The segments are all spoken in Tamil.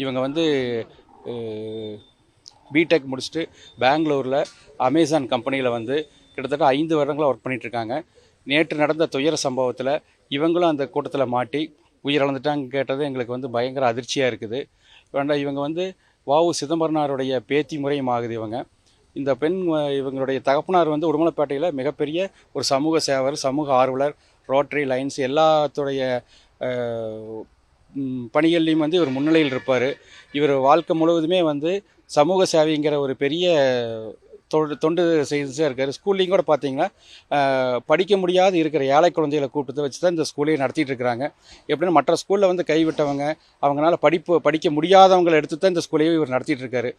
இவங்க வந்து பிடெக் முடிச்சுட்டு பெங்களூரில் அமேசான் கம்பெனியில் வந்து கிட்டத்தட்ட 5 வருடங்களாக ஒர்க் பண்ணிகிட்ருக்காங்க. நேற்று நடந்த துயர சம்பவத்தில் இவங்களும் அந்த கூட்டத்தில் மாட்டி உயிரிழந்துட்டாங்க கேட்டது எங்களுக்கு வந்து பயங்கர அதிர்ச்சியாக இருக்குது. இவங்க வந்து வஉ சிதம்பரனாருடைய பேத்தி முறையும் ஆகுது. இந்த பெண் இவங்களுடைய தகப்பனார் வந்து உடுமலைப்பேட்டையில் மிகப்பெரிய ஒரு சமூக சேவர், சமூக ஆர்வலர், ரோட்டரி, லைன்ஸ் எல்லாத்துடைய பணிகள்லையும் வந்து இவர் முன்னிலையில் இருப்பார். இவர் வாழ்க்கை முழுவதுமே வந்து சமூக சேவைங்கிற ஒரு பெரிய தொண்டு செய்து இருக்கார். ஸ்கூல்லையும் கூட பார்த்தீங்கன்னா படிக்க முடியாது இருக்கிற ஏழை குழந்தைகளை கூப்பிட்டு வச்சு தான் இந்த ஸ்கூலையும் நடத்திட்டு இருக்கிறாங்க. எப்படின்னா மற்ற ஸ்கூலில் வந்து கைவிட்டவங்க, அவங்களால படிக்க முடியாதவங்களை எடுத்து தான் இந்த ஸ்கூலையும் இவர் நடத்திட்டு இருக்காரு.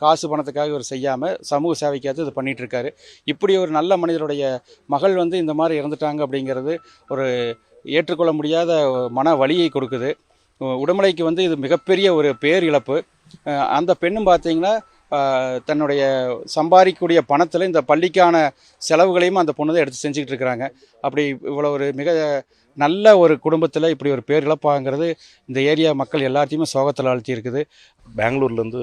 காசு பணத்துக்காக இவர் செய்யாமல் சமூக சேவைக்காக இது பண்ணிகிட்டு இருக்காரு. இப்படி ஒரு நல்ல மனிதருடைய மகள் வந்து இந்த மாதிரி இறந்துட்டாங்க அப்படிங்கிறது ஒரு ஏற்றுக்கொள்ள முடியாத மன வலியை கொடுக்குது. உடுமலைக்கு வந்து இது மிகப்பெரிய ஒரு பேரிழப்பு. அந்த பெண்ணும் பார்த்தீங்கன்னா தன்னுடைய சம்பாதிக்கக்கூடிய பணத்தில் இந்த பள்ளிக்கான செலவுகளையும் அந்த பொண்ணு தான் எடுத்து செஞ்சுக்கிட்டு இருக்கிறாங்க. அப்படி இவ்வளோ ஒரு மிக நல்ல ஒரு குடும்பத்தில் இப்படி ஒரு பேரிழப்பாங்கிறது இந்த ஏரியா மக்கள் எல்லாத்தையுமே சோகத்தில் அழுத்தி இருக்குது. பெங்களூர்லேருந்து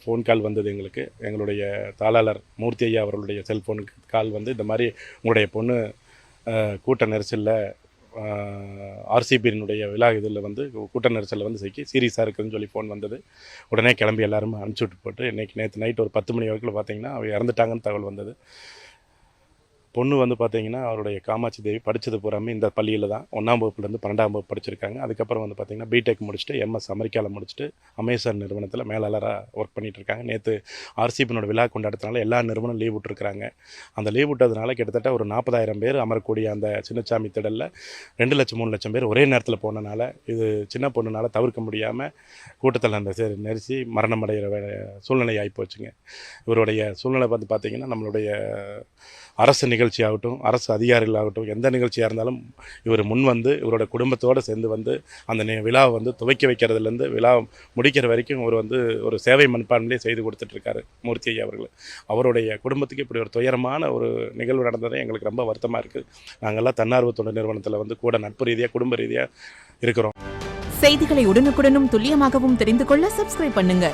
ஃபோன் கால் வந்தது எங்களுக்கு. எங்களுடைய தாளாளர் மூர்த்தி ஐயா அவர்களுடைய செல்ஃபோனுக்கு கால் வந்து இந்த மாதிரி உங்களுடைய பொண்ணு கூட்ட நெரிசலில் ஆர்சிபியினுடைய விழா இதில் வந்து கூட்ட நெரிசலில் வந்து சிக்கி சீரியஸாக இருக்குதுன்னு சொல்லி ஃபோன் வந்தது. உடனே கிளம்பி எல்லாருமே அனுப்பிச்சி விட்டு போட்டு நேற்று நைட் ஒரு 10 மணி வரைக்கும் பார்த்தீங்கன்னா அவ இறந்துட்டாங்கன்னு தகவல் வந்தது. பொண்ணு வந்து பார்த்தீங்கன்னா அவருடைய காமாட்சி தேவி படித்தது பூராமே இந்த பள்ளியில் தான் 1ஆம் வகுப்புலேருந்து 12ஆம் வகுப்பு படிச்சிருக்காங்க. அதுக்கப்புறம் வந்து பார்த்தீங்கன்னா பிடெக் முடிச்சுட்டு எம்எஸ் அமெரிக்காவில் முடிச்சுட்டு அமேசான் நிறுவனத்தில் மேலாளராக ஒர்க் பண்ணிகிட்டு இருக்காங்க. நேற்று ஆர்சிபியினோட விழா கொண்டாடுறதுனால எல்லா நிறுவனம் லீவ் விட்டுருக்காங்க. அந்த லீவ் விட்டதுனால கிட்டத்தட்ட ஒரு 40,000 பேர் அமரக்கூடிய அந்த சின்னசாமி திடலில் 2 லட்சம் 3 லட்சம் பேர் ஒரே நேரத்தில் போனனால இது சின்ன பொண்ணுனால தவிர்க்க முடியாமல் கூட்டத்தில் அந்த நெரிசி மரணம் அடைகிற சூழ்நிலை ஆகிப்போச்சுங்க. இவருடைய சூழ்நிலை வந்து பார்த்திங்கன்னா நம்மளுடைய அரசு நிகழ்ச்சி ஆகட்டும், அரசு அதிகாரிகளாகட்டும், எந்த நிகழ்ச்சியாக இருந்தாலும் இவர் முன் வந்து இவரோட குடும்பத்தோடு சேர்ந்து வந்து அந்த விழாவை வந்து துவக்கி வைக்கிறதுலேருந்து விழா முடிக்கிற வரைக்கும் இவர் வந்து ஒரு சேவை மண்பான்மையிலே செய்து கொடுத்துட்ருக்காரு மூர்த்தி ஐயா அவர்கள். அவருடைய குடும்பத்துக்கு இப்படி ஒரு துயரமான ஒரு நிகழ்வு நடந்தது எங்களுக்கு ரொம்ப வருத்தமாக இருக்குது. நாங்கள்லாம் தன்னார்வ தொண்டு நிறுவனத்தில் வந்து கூட நட்பு ரீதியாக குடும்ப ரீதியாக இருக்கிறோம். செய்திகளை உடனுக்குடனும் துல்லியமாகவும் தெரிந்து கொள்ள சப்ஸ்கிரைப் பண்ணுங்க.